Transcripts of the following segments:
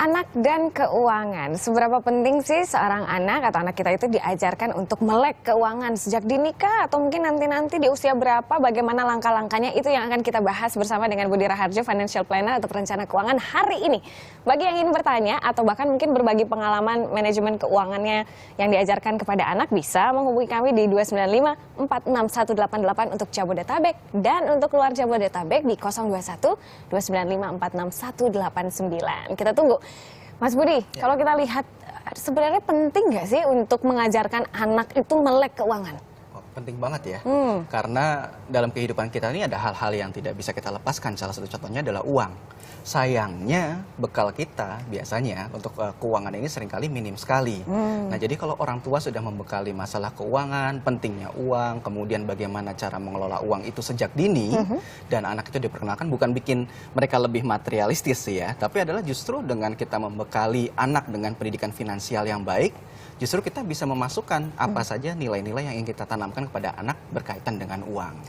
Anak dan keuangan. Seberapa penting sih seorang anak atau anak kita itu diajarkan untuk melek keuangan sejak dini kah? Atau mungkin nanti-nanti di usia berapa? Bagaimana langkah-langkahnya? Itu yang akan kita bahas bersama dengan Budi Raharjo, Financial Planner atau perencana keuangan hari ini. Bagi yang ingin bertanya atau bahkan mungkin berbagi pengalaman manajemen keuangannya yang diajarkan kepada anak, bisa menghubungi kami di 295 46188 untuk Jabodetabek. Dan untuk luar Jabodetabek di 021 295 46189. Kita tunggu. Mas Budi, kalau kita lihat sebenarnya penting nggak sih untuk mengajarkan anak itu melek keuangan? Oh, penting banget ya, karena dalam kehidupan kita ini ada hal-hal yang tidak bisa kita lepaskan. Salah satu contohnya adalah uang. Sayangnya bekal kita biasanya untuk keuangan ini seringkali minim sekali. Nah, jadi kalau orang tua sudah membekali masalah keuangan, pentingnya uang, kemudian bagaimana cara mengelola uang itu sejak dini, dan anak itu diperkenalkan bukan bikin mereka lebih materialistis sih ya, tapi adalah justru dengan kita membekali anak dengan pendidikan finansial yang baik, justru kita bisa memasukkan apa saja nilai-nilai yang ingin kita tanamkan kepada anak berkaitan dengan uang.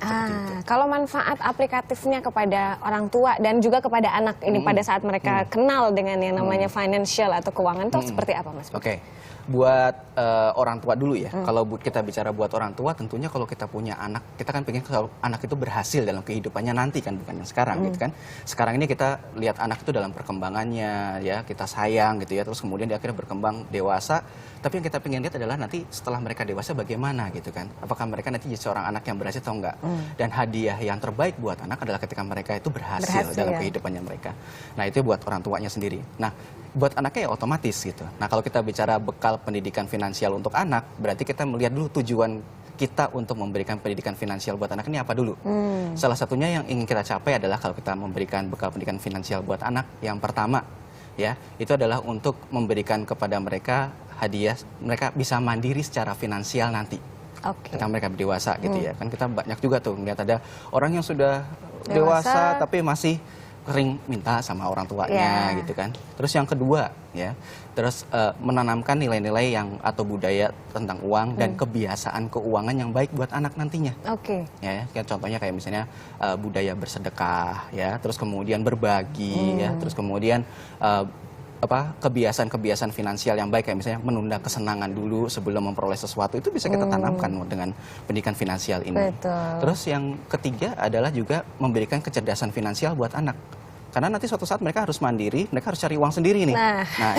Kalau manfaat aplikatifnya kepada orang tua dan juga kepada anak ini pada saat mereka kenal dengan yang namanya financial atau keuangan itu seperti apa, Mas? Oke. Buat orang tua dulu ya. Kalau kita bicara buat orang tua, tentunya kalau kita punya anak, kita kan pengen kalau anak itu berhasil dalam kehidupannya nanti kan, bukan yang sekarang gitu kan. Sekarang ini kita lihat anak itu dalam perkembangannya ya, kita sayang gitu ya, terus kemudian dia akhirnya berkembang dewasa. Tapi yang kita pengen lihat adalah nanti setelah mereka dewasa bagaimana gitu kan. Apakah mereka nanti jadi seorang anak yang berhasil atau enggak. Dan hadiah yang terbaik buat anak adalah ketika mereka itu berhasil dalam kehidupannya mereka. Nah, itu buat orang tuanya sendiri. Nah, buat anaknya ya otomatis gitu. Nah, kalau kita bicara bekal pendidikan finansial untuk anak, berarti kita melihat dulu tujuan kita untuk memberikan pendidikan finansial buat anak ini apa dulu. Salah satunya yang ingin kita capai adalah kalau kita memberikan bekal pendidikan finansial buat anak, yang pertama ya, itu adalah untuk memberikan kepada mereka hadiah, mereka bisa mandiri secara finansial nanti. Ketika mereka dewasa gitu ya. Kan kita banyak juga tuh melihat ada orang yang sudah dewasa tapi masih sering minta sama orang tuanya gitu kan. Terus yang kedua ya, terus menanamkan nilai-nilai yang atau budaya tentang uang dan kebiasaan keuangan yang baik buat anak nantinya. Ya, contohnya kayak misalnya budaya bersedekah ya, terus kemudian berbagi ya, terus kemudian kebiasaan-kebiasaan finansial yang baik, kayak misalnya menunda kesenangan dulu sebelum memperoleh sesuatu, itu bisa kita tanamkan dengan pendidikan finansial ini. Terus yang ketiga adalah juga memberikan kecerdasan finansial buat anak. Karena nanti suatu saat mereka harus mandiri, mereka harus cari uang sendiri nih. Nah,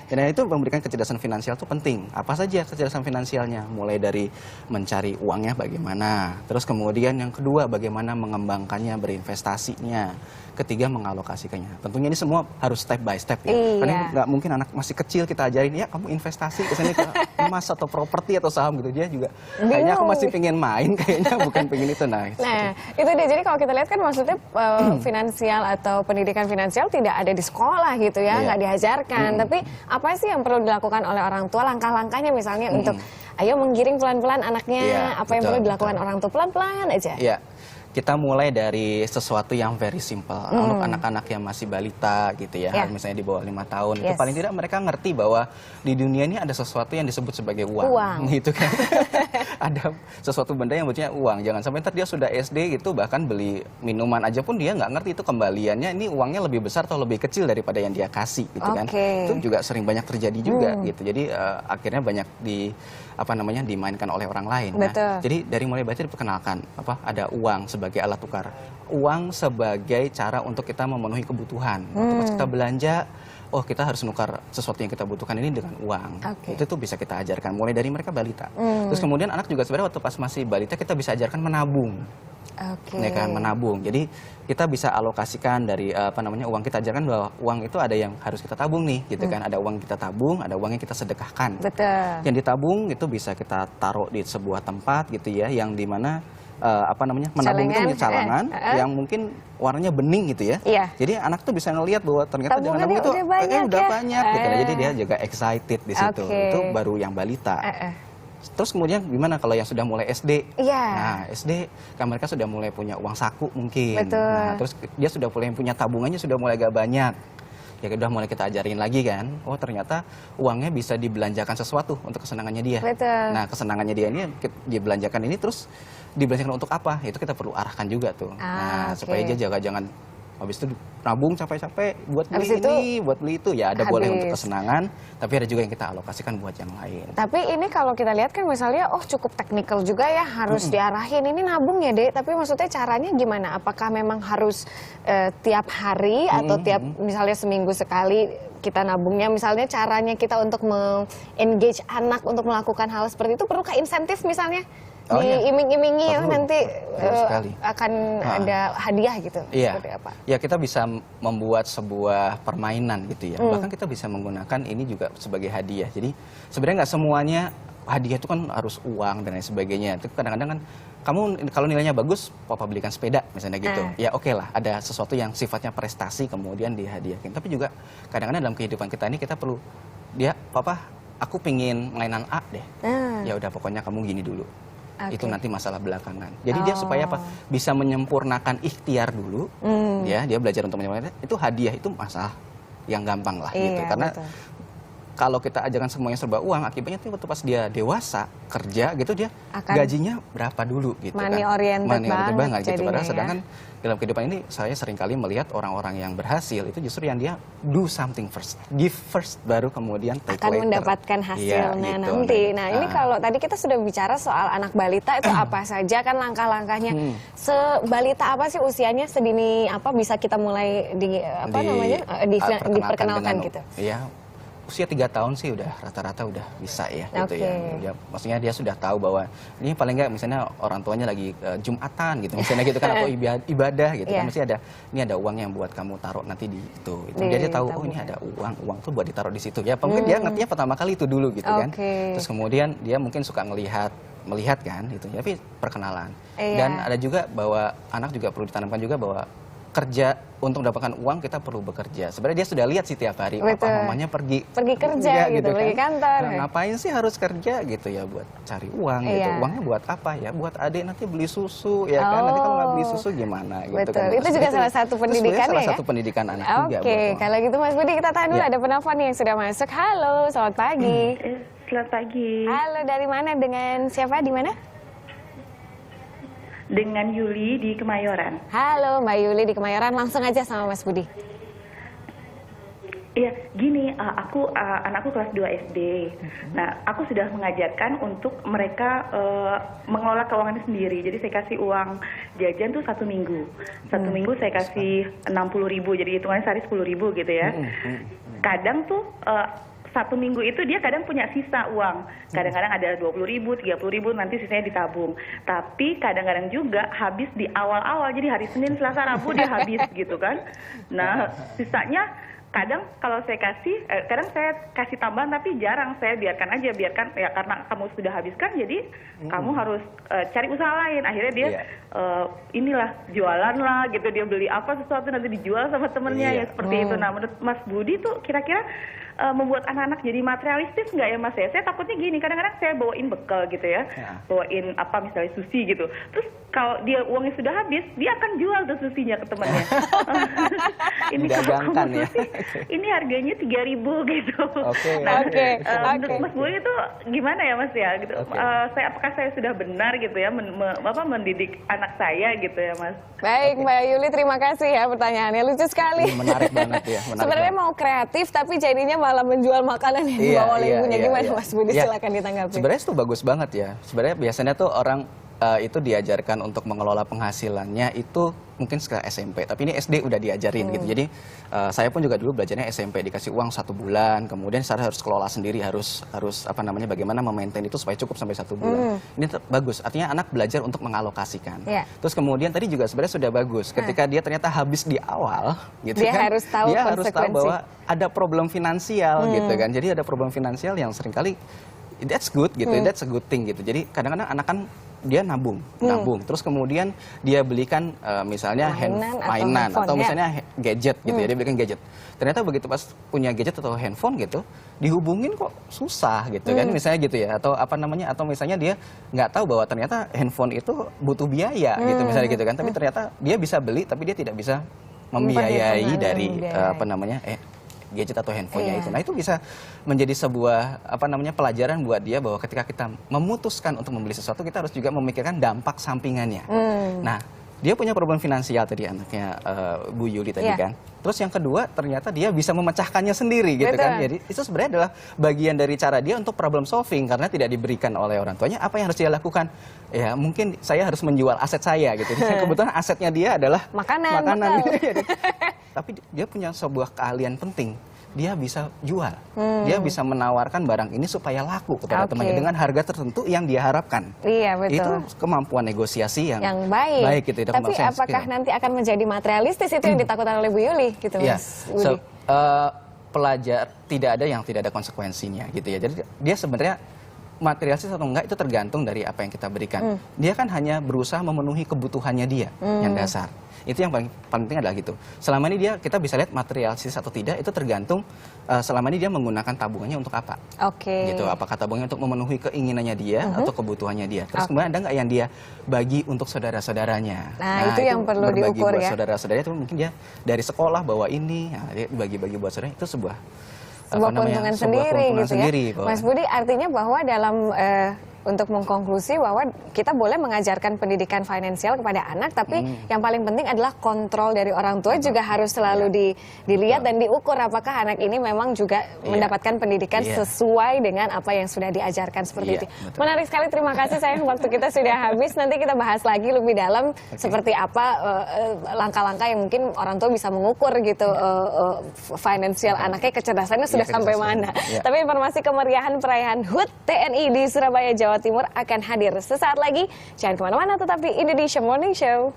dan itu memberikan kecerdasan finansial itu penting. Apa saja kecerdasan finansialnya? Mulai dari mencari uangnya bagaimana. Terus kemudian yang kedua, bagaimana mengembangkannya, berinvestasinya. Ketiga, mengalokasikannya. Tentunya ini semua harus step by step ya. Karena nggak mungkin anak masih kecil kita ajarin, ya kamu investasi misalnya ke emas atau properti atau saham gitu. Dia juga kayaknya aku masih pengen main, kayaknya bukan pengen itu. Nah, itu dia. Jadi kalau kita lihat kan maksudnya finansial atau pendidikan finansial tidak ada di sekolah gitu ya, nggak diajarkan. Tapi apa sih yang perlu dilakukan oleh orang tua, langkah-langkahnya misalnya untuk ayo menggiring pelan-pelan anaknya, apa yang perlu dilakukan orang tua pelan-pelan aja. Kita mulai dari sesuatu yang very simple. Untuk anak-anak yang masih balita gitu ya, misalnya di bawah 5 tahun, itu paling tidak mereka ngerti bahwa di dunia ini ada sesuatu yang disebut sebagai uang. Gitu kan. Ada sesuatu benda yang bentuknya uang. Jangan sampai ntar dia sudah SD gitu, bahkan beli minuman aja pun dia nggak ngerti itu kembaliannya, ini uangnya lebih besar atau lebih kecil daripada yang dia kasih gitu kan. Itu juga sering banyak terjadi juga gitu. Jadi akhirnya banyak dimainkan oleh orang lain. Nah, jadi dari mulai baca diperkenalkan ada uang sebagai alat tukar, uang sebagai cara untuk kita memenuhi kebutuhan. Pas kita belanja, kita harus nukar sesuatu yang kita butuhkan ini dengan uang. Itu tuh bisa kita ajarkan mulai dari mereka balita. Terus kemudian anak juga sebenarnya waktu pas masih balita kita bisa ajarkan menabung. Ya kan, menabung. Jadi kita bisa alokasikan dari uang kita, ajarkan bahwa uang itu ada yang harus kita tabung nih gitu kan. Ada uang kita tabung, ada uang yang kita sedekahkan. Yang ditabung itu bisa kita taruh di sebuah tempat gitu ya, yang dimana menabung itu punya calangan yang mungkin warnanya bening gitu ya. Jadi anak tuh bisa ngelihat bahwa ternyata dengan nabung itu udah banyak gitu. Jadi dia juga excited di situ. Itu baru yang balita. Terus kemudian gimana kalau yang sudah mulai SD? Nah, SD kan mereka sudah mulai punya uang saku mungkin. Nah, terus dia sudah mulai punya tabungannya, sudah mulai agak banyak. Ya udah mulai kita ajarin lagi kan. Oh, ternyata uangnya bisa dibelanjakan sesuatu untuk kesenangannya dia. Nah, kesenangannya dia ini dibelanjakan ini terus dibelanjakan untuk apa? Itu kita perlu arahkan juga tuh. Nah, supaya dia jangan habis itu nabung capek-capek buat beli ini, buat beli itu. Ya ada boleh untuk kesenangan, tapi ada juga yang kita alokasikan buat yang lain. Tapi ini kalau kita lihat kan misalnya, oh cukup teknikal juga ya, harus diarahin ini nabung ya Dek. Tapi maksudnya caranya gimana? Apakah memang harus tiap hari atau tiap misalnya seminggu sekali kita nabungnya? Misalnya caranya kita untuk meng-engage anak untuk melakukan hal seperti itu, perlukah insentif misalnya? Diiming-imingi nanti akan ada hadiah gitu. Iya. Seperti apa? Ya kita bisa membuat sebuah permainan gitu ya. Bahkan kita bisa menggunakan ini juga sebagai hadiah. Jadi sebenarnya nggak semuanya hadiah itu kan harus uang dan lain sebagainya. Itu kadang-kadang kan kamu kalau nilainya bagus, papa belikan sepeda misalnya gitu. Ya oke lah, ada sesuatu yang sifatnya prestasi kemudian dihadiahkan. Tapi juga kadang-kadang dalam kehidupan kita ini kita perlu papa aku pingin mainan A deh. Ya udah pokoknya kamu gini dulu. Itu nanti masalah belakangan. Jadi dia supaya apa? Bisa menyempurnakan ikhtiar dulu. Ya, dia belajar untuk menyempurnakan. Itu hadiah, itu masalah yang gampang lah gitu. Karena kalau kita ajarkan semuanya serba uang, akibatnya tuh waktu pas dia dewasa kerja gitu dia gajinya berapa dulu gitu. Money kan. oriented banget gitu. Padahal sedangkan dalam kehidupan ini saya seringkali melihat orang-orang yang berhasil itu justru yang dia do something first, give first, baru kemudian take akan later. Mendapatkan hasilnya gitu. nanti. Nah ini kalau tadi kita sudah bicara soal anak balita itu apa saja kan langkah-langkahnya. Sebalita apa sih usianya, sedini apa bisa kita mulai diperkenalkan gitu? Iya. Usia 3 tahun sih udah rata-rata udah bisa ya gitu ya. Maksudnya dia sudah tahu bahwa ini paling nggak misalnya orang tuanya lagi Jumatan gitu misalnya gitu kan, atau ibadah gitu kan, mesti ada ini ada uang yang buat kamu taruh nanti di itu. Dia tahu oh ini ada uang tuh buat ditaruh di situ. Ya mungkin dia ngertinya pertama kali itu dulu gitu kan. Terus kemudian dia mungkin suka melihat kan itu. Tapi perkenalan. Dan ada juga bahwa anak juga perlu ditanamkan juga bahwa kerja untuk mendapatkan uang kita perlu bekerja. Sebenarnya dia sudah lihat sih tiap hari papa mamanya pergi kerja gitu, pergi kantor. Nah, ngapain sih harus kerja gitu ya, buat cari uang gitu. Uangnya buat apa ya? Buat adik nanti beli susu ya kan. Nanti kalau nggak beli susu gimana gitu kan. Itu juga salah satu pendidikan salah satu pendidikan anak juga. Oke, kalau gitu Mas Budi kita tahan dulu, ada penelpon yang sudah masuk. Halo, selamat pagi. Selamat pagi. Halo, dari mana? Dengan siapa? Di mana? Dengan Yuli di Kemayoran. Halo Mbak Yuli di Kemayoran, langsung aja sama Mas Budi. Iya, gini, anakku kelas 2 SD. Nah, aku sudah mengajarkan untuk mereka mengelola keuangannya sendiri. Jadi saya kasih uang jajan tuh 1 minggu. 1 minggu saya kasih 60.000, jadi hitungannya sehari 10.000 gitu ya. Kadang tuh 1 minggu itu dia kadang punya sisa uang. Kadang-kadang ada 20.000, 30.000, nanti sisanya ditabung. Tapi kadang-kadang juga habis di awal-awal, jadi hari Senin, Selasa, Rabu dia habis gitu kan. Nah, sisanya kadang kalau saya kadang saya kasih tambahan, tapi jarang saya biarkan aja, ya karena kamu sudah habiskan, jadi kamu harus cari usaha lain. Akhirnya dia inilah jualan lah gitu, dia beli apa sesuatu nanti dijual sama temennya ya seperti itu. Nah, menurut Mas Budi tuh kira-kira membuat anak-anak jadi materialistis nggak ya Mas ya? Saya takutnya gini, kadang-kadang saya bawain bekal gitu ya, bawain apa misalnya sushi gitu. Terus kalau dia uangnya sudah habis, dia akan jual tuh susinya ke temannya. Ini didagangkan ya. Ini harganya 3.000 gitu. Menurut Mas Budi itu gimana ya Mas ya? Gitu. Apakah saya sudah benar gitu ya mendidik anak saya gitu ya Mas? Baik Mbak Yuli, terima kasih ya pertanyaannya, lucu sekali. Menarik banget ya. Sebenarnya mau kreatif tapi jadinya malah menjual makanan yang dibawa oleh ibunya. Gimana Mas Budi? Silakan ditanggapi. Sebenarnya itu bagus banget ya. Sebenarnya biasanya tuh orang itu diajarkan untuk mengelola penghasilannya itu mungkin setelah SMP, tapi ini SD udah diajarin gitu. Jadi saya pun juga dulu belajarnya SMP, dikasih uang 1 bulan, kemudian saya harus kelola sendiri, harus bagaimana memaintain itu supaya cukup sampai 1 bulan. Ini bagus, artinya anak belajar untuk mengalokasikan. Terus kemudian tadi juga sebenarnya sudah bagus, ketika dia ternyata habis di awal, gitu dia kan, harus tahu dia harus tahu bahwa ada problem finansial gitu kan. Jadi ada problem finansial yang seringkali that's good gitu, that's a good thing gitu. Jadi kadang-kadang anak kan dia nabung, terus kemudian dia belikan misalnya mainan atau misalnya gadget gitu ya, dia belikan gadget. Ternyata begitu pas punya gadget atau handphone gitu, dihubungin kok susah gitu kan, misalnya gitu ya, atau atau misalnya dia nggak tahu bahwa ternyata handphone itu butuh biaya gitu misalnya gitu kan, tapi ternyata dia bisa beli tapi dia tidak bisa membiayai dari gadget atau handphonenya itu. Nah, itu bisa menjadi sebuah pelajaran buat dia bahwa ketika kita memutuskan untuk membeli sesuatu, kita harus juga memikirkan dampak sampingannya. Nah, dia punya problem finansial tadi anaknya Bu Yuli tadi kan. Terus yang kedua ternyata dia bisa memecahkannya sendiri gitu kan. Jadi itu sebenarnya adalah bagian dari cara dia untuk problem solving karena tidak diberikan oleh orang tuanya. Apa yang harus dia lakukan? Ya mungkin saya harus menjual aset saya gitu. Kebetulan asetnya dia adalah makanan. Tapi dia punya sebuah keahlian penting. Dia bisa jual, dia bisa menawarkan barang ini supaya laku kepada temannya dengan harga tertentu yang dia harapkan. Iya betul. Itu kemampuan negosiasi yang baik gitu. Tapi apakah nanti akan menjadi materialistis itu yang ditakutkan oleh Bu Yuli gitu Mas Budi? Pelajar tidak ada konsekuensinya gitu ya. Jadi dia sebenarnya materialistis atau enggak itu tergantung dari apa yang kita berikan. Dia kan hanya berusaha memenuhi kebutuhannya dia yang dasar. Itu yang paling penting adalah gitu. Selama ini kita bisa lihat materialistis atau tidak itu tergantung selama ini dia menggunakan tabungannya untuk apa. Gitu. Apakah tabungannya untuk memenuhi keinginannya dia atau kebutuhannya dia. Terus kemudian ada nggak yang dia bagi untuk saudara-saudaranya. Nah itu yang perlu diukur ya. Saudara-saudaranya itu mungkin dia dari sekolah bawa ini, dia bagi-bagi buat saudara itu sebuah keuntungan sendiri gitu ya. Mas Budi, artinya bahwa dalam untuk mengkonklusi bahwa kita boleh mengajarkan pendidikan finansial kepada anak, tapi yang paling penting adalah kontrol dari orang tua juga harus selalu dilihat dan diukur apakah anak ini memang juga mendapatkan pendidikan sesuai dengan apa yang sudah diajarkan seperti itu. Menarik sekali, terima kasih sayang, waktu kita sudah habis. Nanti kita bahas lagi lebih dalam seperti apa langkah-langkah yang mungkin orang tua bisa mengukur gitu finansial anaknya, kecerdasannya sudah sampai mana. Tapi informasi kemeriahan perayaan HUT TNI di Surabaya, Jawa Timur akan hadir sesaat lagi. Jangan kemana-mana, tetapi Indonesia Morning Show.